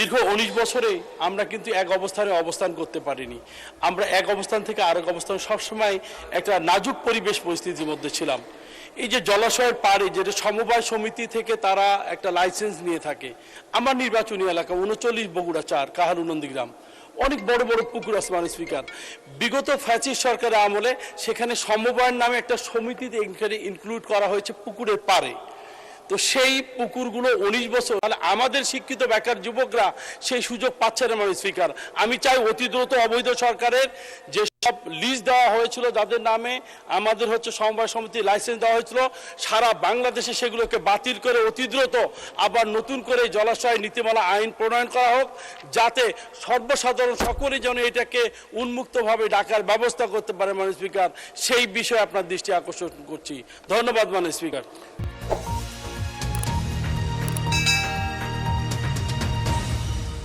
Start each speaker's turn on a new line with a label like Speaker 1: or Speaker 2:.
Speaker 1: দীর্ঘ 19 বছরে আমরা কিন্তু এক অবস্থানে অবস্থান করতে পারিনি। আমরা এক অবস্থান থেকে আরেক অবস্থান সবসময় একটা নাজুক পরিবেশ পরিস্থিতির মধ্যে ছিলাম। এই যে জলাশয়ের পাড়ে যেটা সমবায় সমিতি থেকে তারা একটা লাইসেন্স নিয়ে থাকে, আমার নির্বাচনী এলাকা 39 বগুড়া 4 কাহালু নন্দীগ্রাম, অনেক বড় বড় পুকুর আছে মাননীয় স্পিকার। বিগত ফ্যাসিস্ট সরকারের আমলে সেখানে সমবায়ের নামে একটা সমিতিতে ইনক্লুড করা হয়েছে পুকুরের পাড়ে। তো সেই পুকুরগুলো 19 বছর, তাহলে আমাদের শিক্ষিত বেকার যুবকরা সেই সুযোগ পাচ্ছে না মাননীয় স্পিকার। আমি চাই অতি দ্রুত অবৈধ সরকারের যে সব লিজ দেওয়া হয়েছিল, যাদের নামে আমাদের সমবায় সমিতির লাইসেন্স দেওয়া হয়েছিল, সারা বাংলাদেশে সেগুলোকে বাতিল করে অতি দ্রুত আবার নতুন করে জলাশয় নীতিমালা আইন প্রণয়ন করা হোক, যাতে সর্বসাধারণ সকলে যেন এটাকে উন্মুক্তভাবে ডাকার ব্যবস্থা করতে পারে মাননীয় স্পিকার। সেই বিষয়ে আপনার দৃষ্টি আকর্ষণ করছি। ধন্যবাদ মাননীয় স্পিকার।